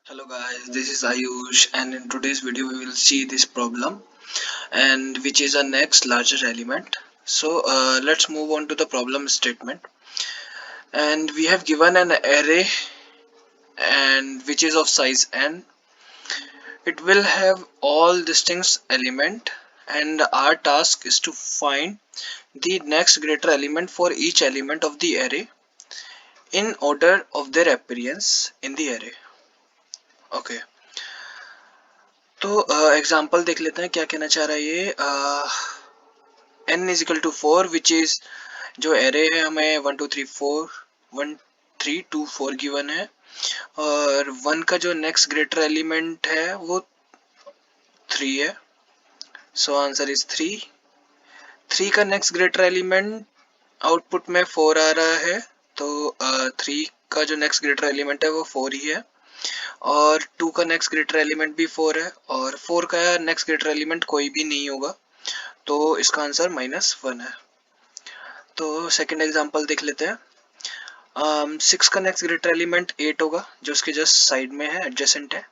Hello guys, this is Ayush and in today's video we will see this problem and which is a next larger element. Let's move on to the problem statement, and we have given an array and which is of size n. It will have all distinct element and our task is to find the next greater element for each element of the array in order of their appearance in the array. Okay, तो example देख लेते हैं क्या कहना चाह रहा है ये n is equal to 4 which is जो एरे है हमें 1 2 3 4 1 3 2 4 गिवन है और 1 का जो नेक्स्ट ग्रेटर एलिमेंट है वो 3 है। So answer is 3। 3 का नेक्स्ट ग्रेटर एलिमेंट आउटपुट में 4 आ रहा है, तो 3 का जो नेक्स्ट ग्रेटर एलिमेंट है वो 4 ही है और 2 का नेक्स्ट ग्रेटर एलिमेंट भी 4 है और 4 का नेक्स्ट ग्रेटर एलिमेंट कोई भी नहीं होगा, तो इसका आंसर -1 है। तो सेकंड एग्जांपल देख लेते हैं। 6 का नेक्स्ट ग्रेटर एलिमेंट 8 होगा जो उसके जस्ट साइड में है, एडजेसेंट है,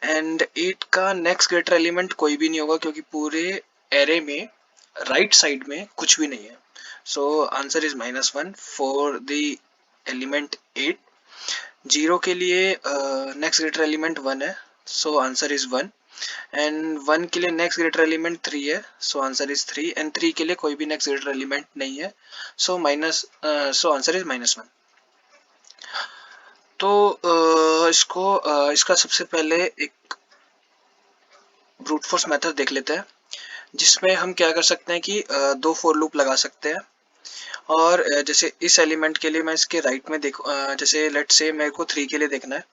एंड 8 का नेक्स्ट ग्रेटर एलिमेंट कोई भी नहीं होगा क्योंकि पूरे एरे में राइट साइड में कुछ भी नहीं है। So answer is -1 for the element 8। 0 के लिए नेक्स्ट ग्रेटर एलिमेंट 1 है, सो आंसर इज 1, एंड 1 के लिए नेक्स्ट ग्रेटर एलिमेंट 3 है, सो आंसर इज 3, एंड 3 के लिए कोई भी नेक्स्ट ग्रेटर एलिमेंट नहीं है, सो आंसर इज -1। तो इसका सबसे पहले एक ब्रूट फोर्स मेथड देख लेते हैं जिसमें हम क्या कर सकते हैं कि दो फॉर लूप लगा सकते हैं और जैसे इस एलिमेंट के लिए मैं इसके राइट में देखूं, जैसे लेट्स से मेरे को 3 के लिए देखना है,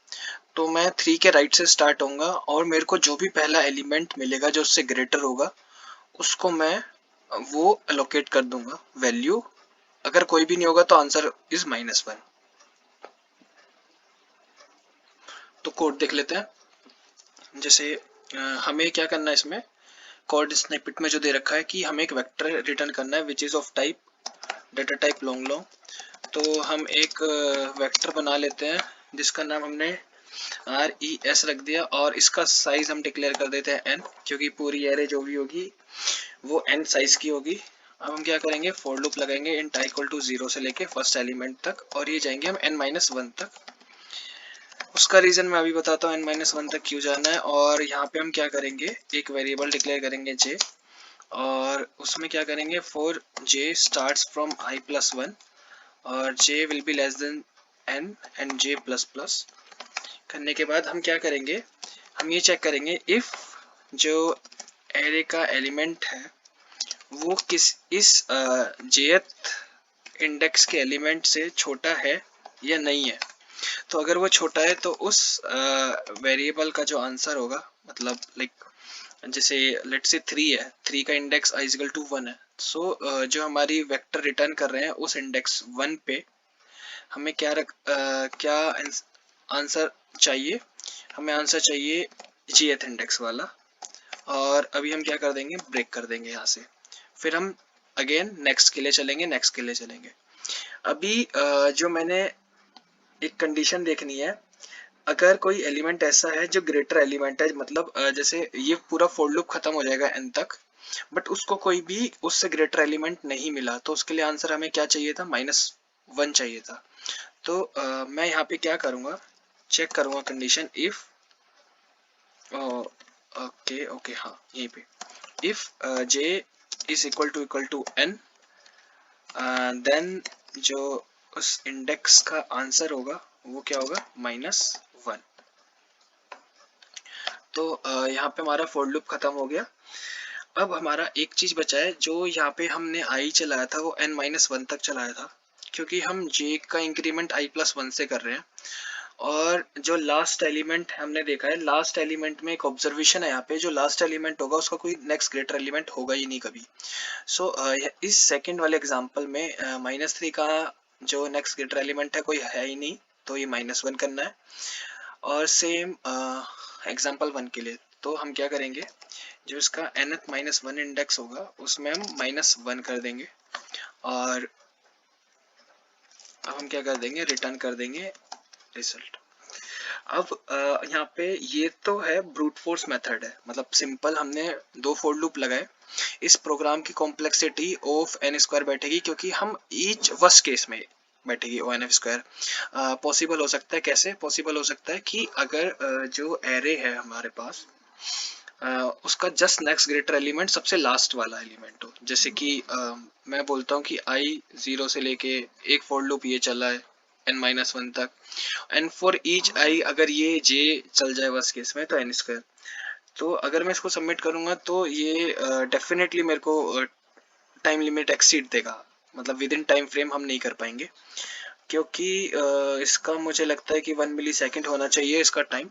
तो मैं 3 के राइट से स्टार्ट होऊंगा और मेरे को जो भी पहला एलिमेंट मिलेगा जो उससे ग्रेटर होगा उसको मैं वो एलोकेट कर दूंगा वैल्यू। अगर कोई भी नहीं होगा तो आंसर इज -1। तो कोड देख लेते हैं। जैसे हमें क्या करना है, इसमें कोड स्निपेट में जो दे रखा है कि हमें एक वेक्टर रिटर्न करना है which is of type data type long long. तो हम एक वेक्टर बना लेते हैं जिसका नाम हमने RES रख दिया और इसका साइज हम डिक्लेयर कर देते हैं n, क्योंकि पूरी एरे जो भी होगी वो n साइज की होगी। अब हम क्या करेंगे, फॉर लूप लगाएंगे int i इक्वल टू 0 से लेके फर्स्ट एलिमेंट तक और ये जाएंगे हम n-1 तक। उसका रीजन मैं अभी बताता हूँ n-1 तक क्यों जाना है। और यहाँ पे हम क्या करेंगे, एक वेरिएबल डिक्लेयर करेंगे j और उसमें क्या करेंगे, for j starts from i+1 और j will be less then n and j plus plus. करने के बाद हम क्या करेंगे, हम ये चेक करेंगे इफ जो एरे का एलिमेंट है वो किस इस jth इंडेक्स के एलिमेंट से छोटा है या नहीं है। तो अगर वो छोटा है तो उस वेरिएबल का जो आंसर होगा, मतलब लाइक जैसे लेट्स से 3 है, 3 का इंडेक्स i इक्वल टू 1 है, सो जो हमारी वेक्टर रिटर्न कर रहे हैं उस इंडेक्स 1 पे हमें क्या आंसर चाहिए, हमें आंसर चाहिए jth इंडेक्स वाला। और अभी हम क्या कर देंगे, ब्रेक कर देंगे यहाँ से, फिर हम अगेन नेक्स्ट के लिए चलेंगे, नेक्स्ट के लिए चलेंगे। अभी जो मैंने एक कंडीशन देखनी है, अगर कोई एलिमेंट ऐसा है जो ग्रेटर एलिमेंट है, मतलब जैसे ये पूरा फॉर लूप खत्म हो जाएगा n तक, बट उसको कोई भी उससे ग्रेटर एलिमेंट नहीं मिला, तो उसके लिए आंसर हमें क्या चाहिए था, -1 चाहिए था। तो मैं यहाँ पे क्या करूँगा, चेक करूँगा कंडीशन इफ ओके ओके हाँ यहीं पे, if j is equal to n then जो उस इंडेक्स का आंसर होगा वो क्या होगा, -1। तो यहाँ पे हमारा फॉर लूप खत्म हो गया। अब हमारा एक चीज बचा है, जो यहाँ पे हमने i चलाया था वो n-1 तक चलाया था, क्योंकि हम j का इंक्रीमेंट i+1 से कर रहे हैं। और जो लास्ट एलिमेंट हमने देखा है, लास्ट एलिमेंट में एक ऑब्जर्वेशन है यहाँ पे, जो लास्ट एलिमेंट होगा उसका कोई नेक्स्ट ग्रेटर एलिमेंट होगा ही नहीं कभी। सो इस सेकंड वाले एग्जांपल में -3 का जो नेक्स्ट ग्रेटर एलिमेंट है कोई है ही नहीं, तो ये -1 करना है। और सेम एग्जांपल 1 के लिए, तो हम क्या करेंगे, जो इसका n-1 इंडेक्स होगा उसमें हम -1 कर देंगे और अब हम क्या कर देंगे, रिटर्न कर देंगे रिजल्ट। अब यहाँ पे ये तो है ब्रूट फोर्स मेथड है, मतलब सिंपल हमने दो फॉर लूप लगाए। इस प्रोग्राम की कॉम्प्लेक्सिटी ऑफ एन स्क्वायर बैठेगी, क्योंकि हम ईच वर्स्ट केस में बैठेगी O n f square. Possible हो सकता है, कैसे पॉसिबल हो सकता है कि अगर जो एरे है हमारे पास उसका जस्ट नेक्स्ट ग्रेटर एलिमेंट सबसे लास्ट वाला एलिमेंट हो। जैसे कि मैं बोलता हूँ कि आई 0 से लेके एक फॉर लूप ये चला है n-1 तक, एंड फॉर ईच आई अगर ये j चल जाए वर्स्ट केस में तो n स्क्वायर। तो अगर मैं इसको सबमिट करूंगा तो ये डेफिनेटली मेरे को टाइम लिमिट एक्सीड देगा, मतलब विद इन टाइम फ्रेम हम नहीं कर पाएंगे, क्योंकि इसका मुझे लगता है कि 1 मिली सेकेंड होना चाहिए इसका टाइम।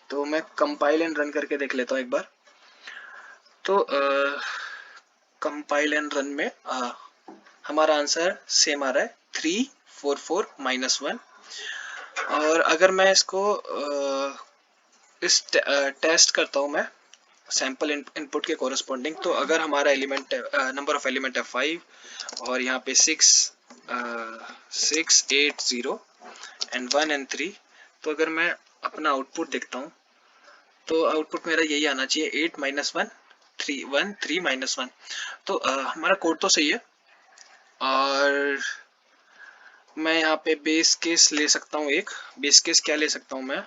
तो मैं कंपाइल एंड रन करके देख लेता हूँ एक बार। तो कंपाइल एंड रन में हमारा आंसर सेम आ रहा है 344-1। और अगर मैं इसको इस टेस्ट करता हूँ मैं सैंपल इनपुट के कोरस्पॉन्डिंग, तो अगर हमारा एलिमेंट नंबर ऑफ एलिमेंट है 5 और यहाँ पे 6 8 0 एंड 1 एंड 3, तो अगर मैं अपना आउटपुट देखता हूँ तो आउटपुट मेरा यही आना चाहिए 8-1 3-1 तो हमारा कोड तो सही है। और मैं यहाँ पे बेस केस ले सकता हूँ, एक बेस केस क्या ले सकता हूँ मैं,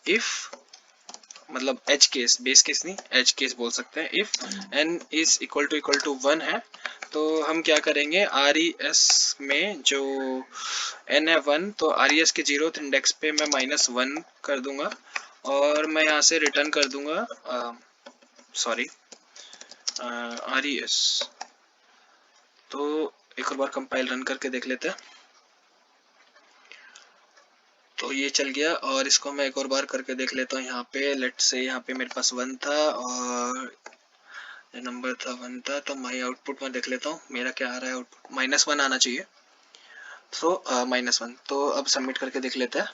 इफ मतलब एच केस, बेस केस नहीं एच केस बोल सकते हैं। If n is equal to 1 है तो हम क्या करेंगे, आर ई एस में जो n है 1, तो आर ई एस के 0th इंडेक्स पे मैं -1 कर दूंगा और मैं यहाँ से रिटर्न कर दूंगा सॉरी आर ई एस। तो एक और बार कंपाइल रन करके देख लेते हैं। तो ये चल गया और इसको मैं एक और बार करके देख लेता हूँ। यहाँ पे लेट से यहाँ पे मेरे पास 1 था और नंबर था 1 था, तो माई आउटपुट में देख लेता हूँ मेरा क्या आ रहा है, आउटपुट -1 आना चाहिए। तो -1, तो अब सबमिट करके देख लेते हैं।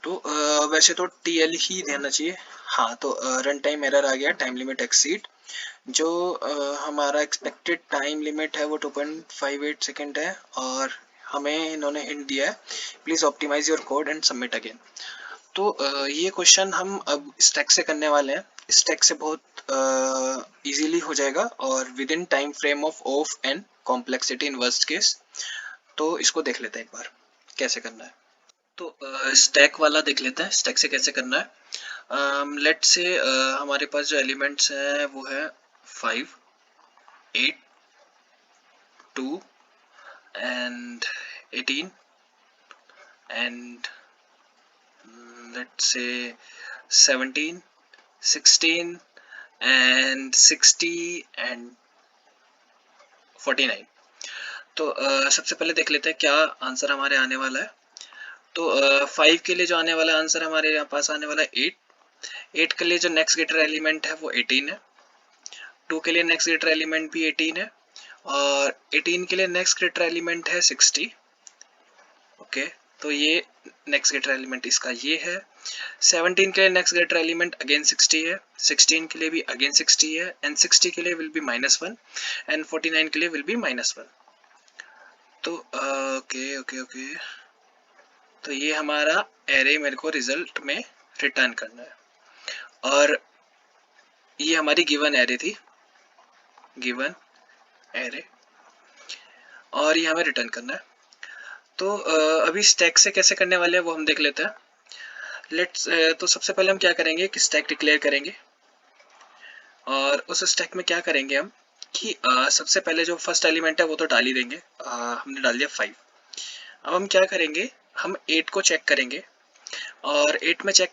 तो वैसे तो TL ही देना चाहिए। हाँ, तो रन टाइम एरर आ गया, टाइम लिमिट एक्सीड। जो हमारा एक्सपेक्टेड टाइम लिमिट है वो 2.58 सेकेंड है और हमें इन्होंने हिंट दिया है please optimise your code and submit again. तो ये क्वेश्चन हम अब स्टैक से करने वाले हैं। स्टैक से बहुत इजीली हो जाएगा और within time frame of n complexity in worst case. तो इसको देख लेते हैं एक बार कैसे करना है। तो स्टैक वाला देख लेते हैं, स्टैक से कैसे करना है। लेट से हमारे पास जो एलिमेंट्स हैं वो है 5 8 2 and 18 and let's say 17 16 and 60 and 49। तो सबसे पहले देख लेते हैं क्या आंसर हमारे आने वाला है। तो 5 के लिए जो आने वाला आंसर हमारे यहाँ पास आने वाला है 8 के लिए जो नेक्स्ट ग्रेटर एलिमेंट है वो 18 है, 2 के लिए नेक्स्ट ग्रेटर एलिमेंट भी 18 है और 18 के लिए नेक्स्ट ग्रेटर एलिमेंट है 60। ओके, तो ये नेक्स्ट ग्रेटर एलिमेंट इसका ये है। 17 के लिए नेक्स्ट ग्रेटर एलिमेंट अगेन 60 है, 16 के लिए भी अगेन 60 है एंड 60 के लिए विल बी -1 एंड 49 के लिए विल बी -1। तो ओके ओके ओके, तो ये हमारा एरे मेरे को रिजल्ट में रिटर्न करना है और ये हमारी गिवन एरे थी, गिवन एरे, और ये हमें रिटर्न करना है। तो अभी स्टैक से कैसे करने वाले हैं वो हम देख लेते हैं। लेट्स तो सबसे पहले हम क्या करेंगे कि स्टैक डिक्लेयर करेंगे और उस स्टैक में क्या करेंगे हम कि सबसे पहले जो फर्स्ट एलिमेंट है वो तो डाल ही देंगे। हमने डाल दिया 5। अब हम क्या करेंगे, हम 8 को चेक करेंगे और 8 में चेक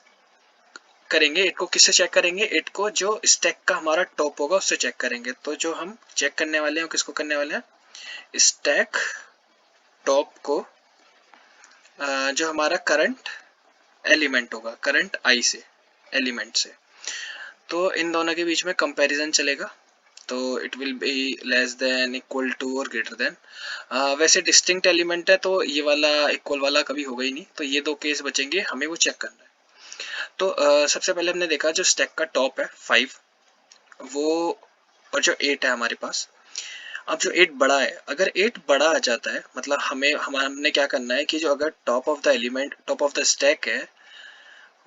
करेंगे। 8 को किससे चेक करेंगे, 8 को जो स्टैक का हमारा टॉप होगा उससे चेक करेंगे। तो जो हम चेक करने वाले हैं किसको करने वाले हैं, स्टैक टॉप को जो हमारा करंट एलिमेंट होगा, करंट आई से एलिमेंट से, तो इन दोनों के बीच में कंपैरिजन चलेगा। तो it will be less than equal to और ग्रेटर देन। वैसे डिस्टिंक्ट एलिमेंट है तो ये वाला इक्वल वाला कभी होगा ही नहीं, तो ये दो केस बचेंगे, हमें वो चेक करना है। तो सबसे पहले हमने देखा जो स्टैक का टॉप है 5 वो, और जो 8 है हमारे पास, अब जो 8 बड़ा है, अगर 8 बड़ा आ जाता है मतलब हमने क्या करना है कि जो अगर टॉप ऑफ द स्टैक है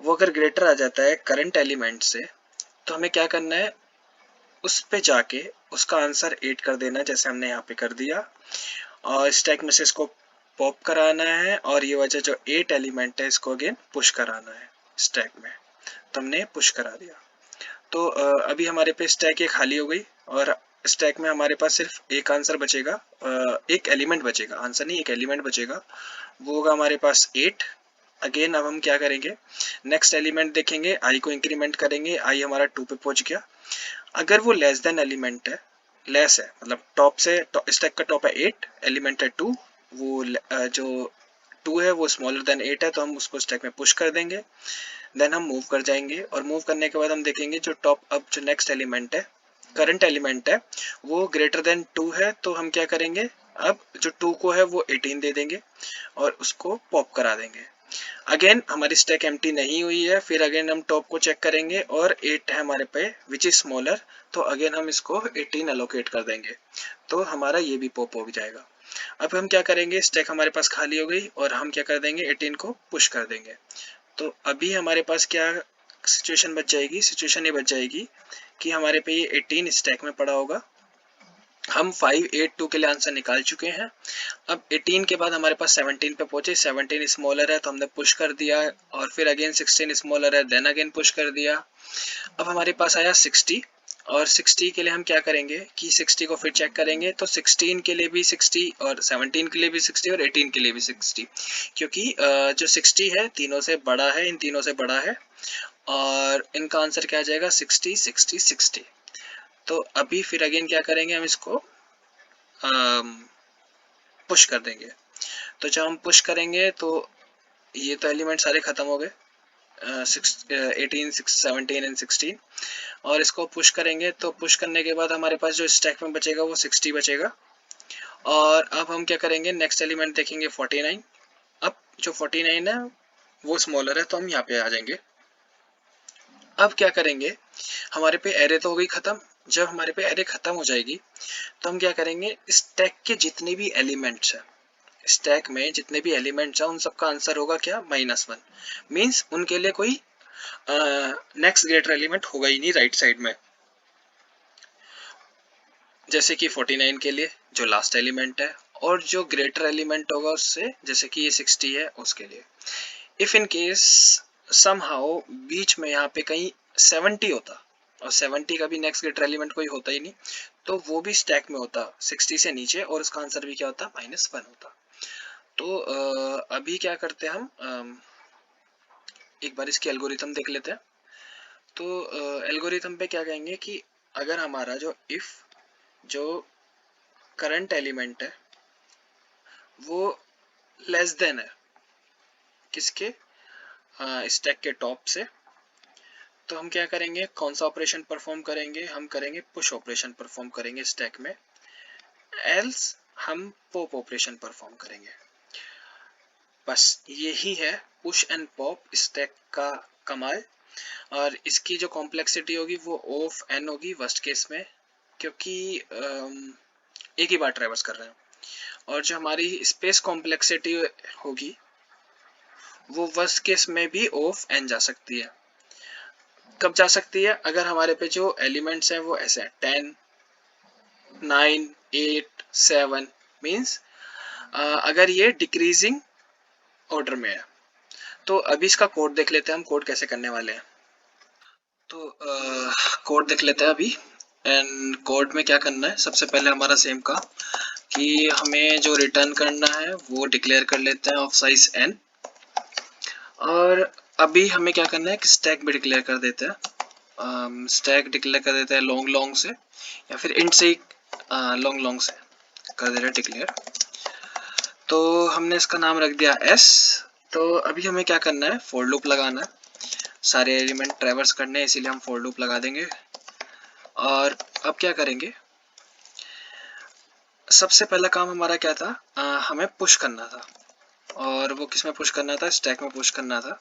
वो अगर ग्रेटर आ जाता है करंट एलिमेंट से, तो हमें क्या करना है, उस पे जाके उसका आंसर 8 कर देना, जैसे हमने यहाँ पे कर दिया, और स्टैक में से इसको पॉप कराना है, और ये वजह जो 8 एलिमेंट है इसको अगेन पुश कराना है स्टैक में, तो हमने पुश करा दिया। तो अभी हमारे पे स्टैक ये खाली हो गई, और स्टैक में हमारे पास सिर्फ एक आंसर बचेगा, एक एलिमेंट बचेगा, आंसर नहीं, एक एलिमेंट बचेगा, वो होगा हमारे पास 8। अगेन अब हम क्या करेंगे, नेक्स्ट एलिमेंट देखेंगे, आई को इंक्रीमेंट करेंगे, आई हमारा 2 पे पहुंच गया। अगर वो लेस देन एलिमेंट है, लेस है मतलब टॉप से स्टैक का टॉप है 8, एलिमेंट है 2, वो जो 2 है वो स्मॉलर देन 8 है, तो हम उसको स्टैक में पुश कर देंगे। देन हम मूव कर जाएंगे, और मूव करने के बाद हम देखेंगे जो टॉप, अब जो नेक्स्ट एलिमेंट है, करंट एलिमेंट है, वो ग्रेटर देन 2 है, तो हम क्या करेंगे, अब जो 2 को है वो 18 दे देंगे और उसको पॉप करा देंगे। अगेन हमारी स्टैक एम्प्टी नहीं हुई है, फिर अगेन हम टॉप को चेक करेंगे और 8 है हमारे पे विच इज स्मॉलर, तो अगेन हम इसको 18 एलोकेट कर देंगे, तो हमारा ये भी पॉप हो जाएगा। अब हम क्या करेंगे, स्टैक हमारे पास खाली हो गई और हम क्या कर देंगे, 18 को पुश कर देंगे। तो अभी हमारे पास क्या सिचुएशन बच जाएगी, सिचुएशन ये बच जाएगी कि हमारे पे ये 18 स्टैक में पड़ा होगा। हम 5 8 2 के लिए आंसर निकाल चुके हैं। अब 18 के बाद हमारे पास 17 पे पहुंचे, 17 स्मॉलर है तो हमने पुश कर दिया, और फिर अगेन 16 स्मॉलर है, देन अगेन पुश कर दिया। अब हमारे पास आया 60, और 60 के लिए हम क्या करेंगे कि 60 को फिर चेक करेंगे, तो 16 के लिए भी 60, और 17 के लिए भी 60, और 18 के लिए भी 60, क्योंकि जो 60 है तीनों से बड़ा है, इन तीनों से बड़ा है, और इनका आंसर क्या आ जाएगा, 60 60 60। तो अभी फिर अगेन क्या करेंगे, हम इसको पुश कर देंगे। तो जब हम पुश करेंगे तो ये तो एलिमेंट सारे खत्म हो गए, 18 17 एंड 16, और इसको पुश करेंगे, तो पुश करने के बाद हमारे पास जो स्टैक में बचेगा वो 60 बचेगा। और अब हम क्या करेंगे, नेक्स्ट एलिमेंट देखेंगे 49। अब जो 49 है वो स्मॉलर है, तो हम यहाँ पे आ जाएंगे। अब क्या करेंगे, हमारे पे एरे तो हो गई खत्म। जब हमारे पे एरे खत्म हो जाएगी तो हम क्या करेंगे, स्टैक के जितने भी एलिमेंट्स हैं, स्टैक में जितने भी एलिमेंट्स हैं उन सबका आंसर होगा क्या, -1, मीन्स उनके लिए कोई नेक्स्ट ग्रेटर एलिमेंट होगा ही नहीं राइट साइड में। जैसे कि 49 के लिए जो लास्ट एलिमेंट है, और जो ग्रेटर एलिमेंट होगा उससे, जैसे कि ये 60 है उसके लिए। इफ इन केस समहाउ बीच में यहाँ पे कहीं 70 होता, और 70 का भी नेक्स्ट ग्रेटर एलिमेंट कोई होता ही नहीं, तो वो भी स्टैक में होता 60 से नीचे, और उसका आंसर भी क्या होता, -1 होता। तो अभी क्या करते हैं हम, एक बार इसकी एल्गोरिथम देख लेते हैं। तो एल्गोरिथम पे क्या कहेंगे कि अगर हमारा जो इफ जो करंट एलिमेंट है वो लेस देन है किसके, स्टैक के टॉप से, तो हम क्या करेंगे, कौन सा ऑपरेशन परफॉर्म करेंगे, हम करेंगे पुश ऑपरेशन परफॉर्म करेंगे स्टैक में, एल्स हम पॉप ऑपरेशन परफॉर्म करेंगे। बस यही है पुश एंड पॉप स्टैक का कमाल। और इसकी जो कॉम्प्लेक्सिटी होगी वो ऑफ एन होगी वर्स्ट केस में, क्योंकि एक ही बार ट्रैवर्स कर रहे हैं, और जो हमारी स्पेस कॉम्प्लेक्सिटी होगी वो वर्स्ट केस में भी ऑफ एन जा सकती है। कब जा सकती है, अगर हमारे पे जो एलिमेंट्स हैं वो ऐसे हैं 10 9 8 7, मीन्स अगर ये डिक्रीजिंग ऑर्डर में है। तो अभी इसका कोड देख लेते हैं हम, कोड कैसे करने वाले हैं। तो कोड देख लेते हैं अभी। एंड कोड में क्या करना है, सबसे पहले हमारा सेम का कि हमें जो रिटर्न करना है वो डिक्लेयर कर लेते हैं ऑफ साइज n, और अभी हमें क्या करना है कि स्टैक भी डिक्लेयर कर देते हैं। स्टैक डिक्लेयर कर देते हैं लॉन्ग लॉन्ग से, या फिर इंट से लॉन्ग लॉन्ग से कर दे रहे डिक्लेयर। तो हमने इसका नाम रख दिया s। तो अभी हमें क्या करना है, फॉर लूप लगाना है, सारे एलिमेंट ट्रैवर्स करने हैं, इसीलिए हम फॉर लूप लगा देंगे। और अब क्या करेंगे, सबसे पहला काम हमारा क्या था, हमें पुश करना था, और वो किस में पुश करना था, स्टैक में पुश करना था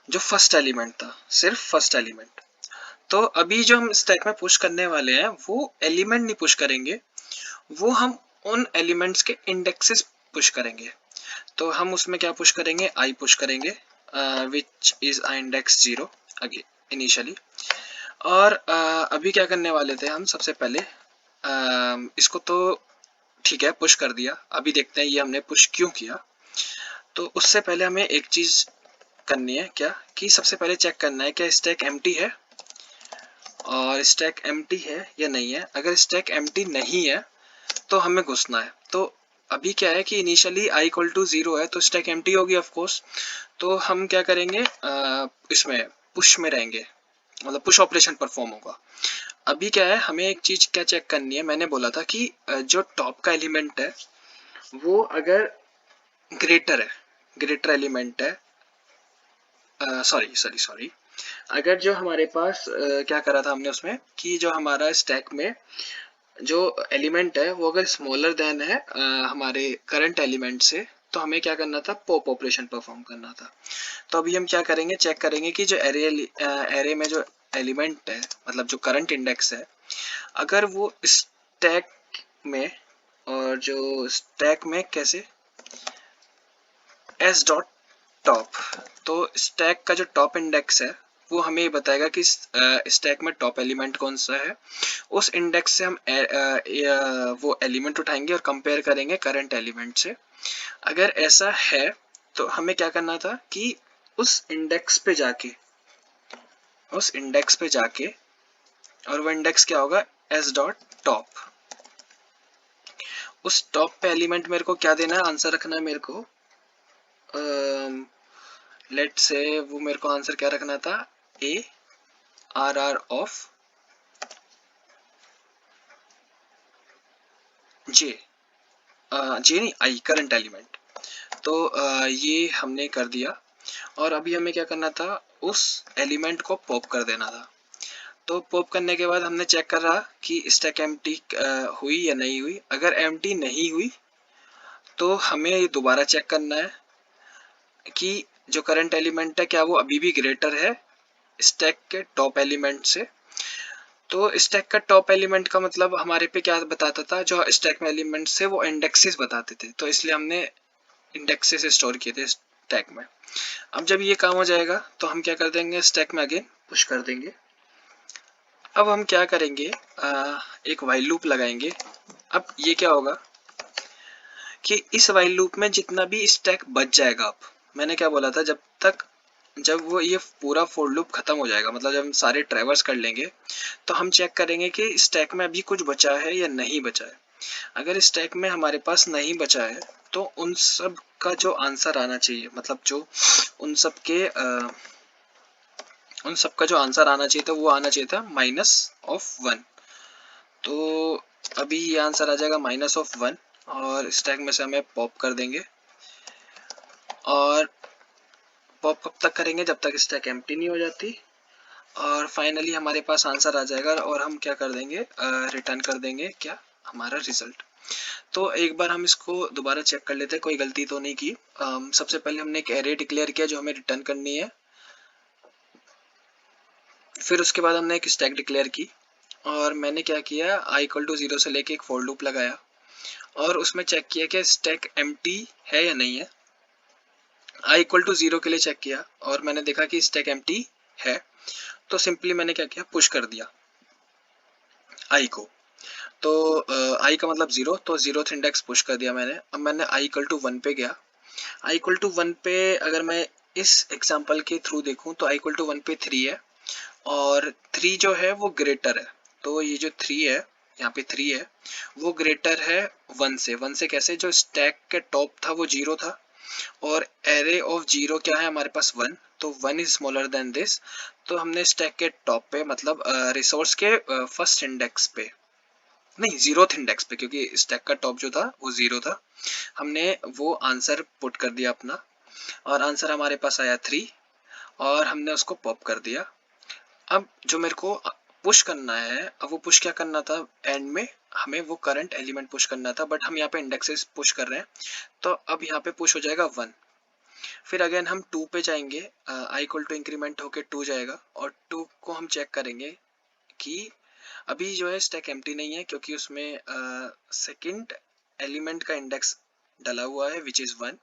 जो फर्स्ट एलिमेंट था, सिर्फ फर्स्ट एलिमेंट। तो अभी जो हम स्टैक में पुश करने वाले हैं वो एलिमेंट नहीं पुश करेंगे, वो हम उन एलिमेंट्स के इंडेक्सेस पुश करेंगे। तो हम उसमें क्या पुश करेंगे, आई पुश करेंगे विच इज इंडेक्स 0 अगे इनिशियली। और अभी क्या करने वाले थे हम, सबसे पहले इसको तो ठीक है पुश कर दिया, अभी देखते हैं ये हमने पुश क्यों किया। तो उससे पहले हमें एक चीज करनी है, क्या कि सबसे पहले चेक करना है क्या स्टैक एम्प्टी है, और स्टैक एम्प्टी है या नहीं है। अगर स्टैक एम्प्टी नहीं है तो हमें घुसना है। तो अभी क्या है कि इनिशियली i इक्वल टू 0 है तो स्टैक एम्प्टी होगी ऑफ कोर्स। तो हम क्या करेंगे, इसमें पुश में रहेंगे, मतलब पुश ऑपरेशन परफॉर्म होगा। अभी क्या है, हमें एक चीज क्या चेक करनी है, मैंने बोला था कि जो टॉप का एलिमेंट है वो अगर ग्रेटर है, ग्रेटर एलिमेंट है, सॉरी, अगर जो हमारे पास क्या करा था हमने उसमें कि जो हमारा स्टैक में जो एलिमेंट है वो अगर स्मॉलर देन है हमारे करंट एलिमेंट से, तो हमें क्या करना था, पॉप ऑपरेशन परफॉर्म करना था। तो अभी हम क्या करेंगे, चेक करेंगे कि जो एरे में जो एलिमेंट है, मतलब जो करंट इंडेक्स है, अगर वो स्टैक में, और जो स्टैक में कैसे, एस डॉट टॉप, तो स्टैक का जो टॉप इंडेक्स है वो हमें ये बताएगा कि स्टैक में टॉप एलिमेंट कौन सा है। उस इंडेक्स से हम वो एलिमेंट उठाएंगे और कंपेयर करेंगे करंट एलिमेंट से। अगर ऐसा है तो हमें क्या करना था कि उस इंडेक्स पे जाके, और वो इंडेक्स क्या होगा, एस डॉट टॉप। उस टॉप पे एलिमेंट मेरे को क्या देना है, आंसर रखना है मेरे को, लेट से वो मेरे को आंसर क्या रखना था, ए आर आर ऑफ जे, जे नहीं आई, करंट एलिमेंट। तो ये हमने कर दिया। और अभी हमें क्या करना था, उस एलिमेंट को पॉप कर देना था। तो पॉप करने के बाद हमने चेक कर रहा कि स्टैक एम्प्टी हुई या नहीं हुई। अगर एम्प्टी नहीं हुई तो हमें दोबारा चेक करना है कि जो करंट एलिमेंट है क्या वो अभी भी ग्रेटर है स्टैक के टॉप एलिमेंट से। तो स्टैक का टॉप एलिमेंट का मतलब हमारे पे क्या बताता था, जो स्टैक में एलिमेंट से वो इंडेक्सेस बताते थे, तो इसलिए हमने इंडेक्सेस स्टोर किए थे स्टैक में। अब जब ये काम हो जाएगा तो हम क्या कर देंगे, स्टैक में अगेन पुश कर देंगे। अब हम क्या करेंगे, एक व्हाइल लूप लगाएंगे। अब ये क्या होगा कि इस व्हाइल लूप में जितना भी स्टैक बच जाएगा, अब मैंने क्या बोला था, जब वो ये पूरा फॉर लूप खत्म हो जाएगा, मतलब जब हम सारे ट्रैवर्स कर लेंगे तो हम चेक करेंगे कि स्टैक में अभी कुछ बचा है या नहीं बचा है। अगर स्टैक में हमारे पास नहीं बचा है तो उन सब का जो आंसर आना चाहिए, मतलब जो उन सब के उन सब का जो आंसर आना चाहिए था वो आना चाहिए था -1। तो अभी ये आंसर आ जाएगा -1, और स्टैक में से हमें पॉप कर देंगे। और पॉप कब तक करेंगे, जब तक स्टैक एम्प्टी नहीं हो जाती। और फाइनली हमारे पास आंसर आ जाएगा और हम क्या कर देंगे, रिटर्न कर देंगे क्या, हमारा रिजल्ट। तो एक बार हम इसको दोबारा चेक कर लेते हैं, कोई गलती तो नहीं की। सबसे पहले हमने एक एरे डिक्लेयर किया जो हमें रिटर्न करनी है। फिर उसके बाद हमने एक स्टैक डिक्लेयर की, और मैंने क्या किया, i इक्वल टू 0 से लेके एक फॉर लूप लगाया, और उसमें चेक किया कि स्टैक एम्प्टी है या नहीं है। i इक्वल टू 0 के लिए चेक किया और मैंने देखा कि स्टैक एम्प्टी है, तो सिंपली मैंने क्या किया, पुश कर दिया i को। तो i का मतलब 0, तो 0th इंडेक्स पुश कर दिया मैंने। अब मैंने i इक्वल टू 1 पे गया। i इक्वल टू 1 पे अगर मैं इस एग्जांपल के थ्रू देखूं तो i इक्वल टू 1 पे 3 है, और 3 जो है वो ग्रेटर है। तो ये जो 3 है, यहाँ पे 3 है, वो ग्रेटर है 1 से। 1 से कैसे, जो स्टैक के टॉप था वो 0 था, और एरे ऑफ 0 क्या है हमारे पास 1, तो 1 इज स्मॉलर देन दिस। तो हमने स्टैक के टॉप पे, मतलब रिसोर्स के फर्स्ट इंडेक्स पे, नहीं 0th इंडेक्स पे, क्योंकि स्टैक का टॉप जो था वो 0 था, हमने वो आंसर पुट कर दिया अपना, और आंसर हमारे पास आया 3, और हमने उसको पॉप कर दिया। अब जो मेरे को पुश करना है, अब वो पुश क्या करना था, एंड में हमें वो करंट एलिमेंट पुश करना था, बट हम यहाँ पे इंडेक्सेस पुश कर रहे हैं, तो अब यहाँ पे पुश हो जाएगा 1। फिर अगेन हम 2 पे जाएंगे, i इक्वल टू इंक्रीमेंट होके 2 जाएगा, और 2 को हम चेक करेंगे कि अभी जो है स्टैक एम्प्टी नहीं है क्योंकि उसमें सेकंड एलिमेंट का इंडेक्स डला हुआ है विच इज़ 1।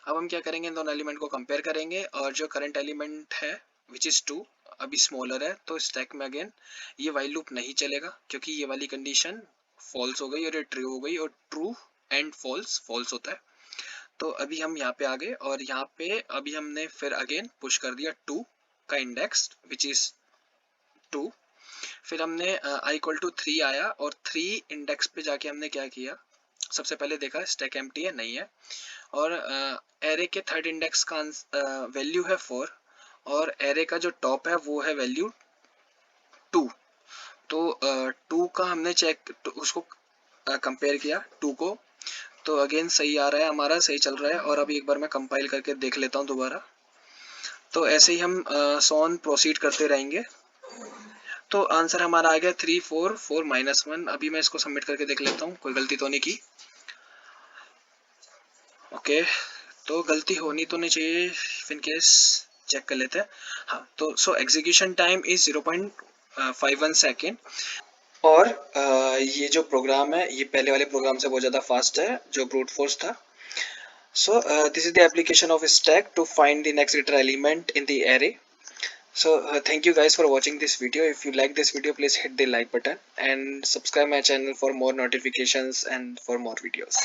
अब हम क्या करेंगे, दोनों एलिमेंट को कंपेयर करेंगे और जो करंट एलिमेंट है विच इज़ 2 अभी स्मॉलर है, तो स्टैक में अगेन ये वाइल लूप नहीं चलेगा क्योंकि ये वाली कंडीशन फॉल्स हो गई और ये ट्रू हो गई, और ट्रू एंड फॉल्स फॉल्स होता है। तो अभी हम यहाँ पे आ गए और यहाँ पे अभी हमने फिर अगेन पुश कर दिया 2 का इंडेक्स विच इज़ 2। फिर हमने i इक्वल टू 3 आया और 3 इंडेक्स पे जाके हमने क्या किया, सबसे पहले देखा स्टैक एम्प्टी है नहीं है, और एरे के थर्ड इंडेक्स का वैल्यू है 4 और एरे का जो टॉप है वो है वैल्यू 2। तो 2 का हमने चेक उसको कंपेयर किया 2 को, तो अगेन सही आ रहा है, हमारा सही चल रहा है। और अभी एक बार मैं कंपाइल करके देख लेता हूँ दोबारा। तो ऐसे ही हम सॉन प्रोसीड करते रहेंगे। तो आंसर हमारा आ गया 3 4 4 -1। अभी मैं इसको सबमिट करके देख लेता हूँ कोई गलती तो नहीं की। ओके, तो गलती होनी तो नहीं चाहिए, इन केस चेक कर लेते हैं। हाँ, तो so execution time is 0.51 second. और ये जो प्रोग्राम है ये पहले वाले प्रोग्राम से बहुत ज़्यादा फास्ट है जो ब्रूट फोर्स था। So this is the application of stack to find the next letter element in the array. So thank you guys for watching this video. If you like this video, please hit the like button and subscribe my channel for more notifications and for more videos.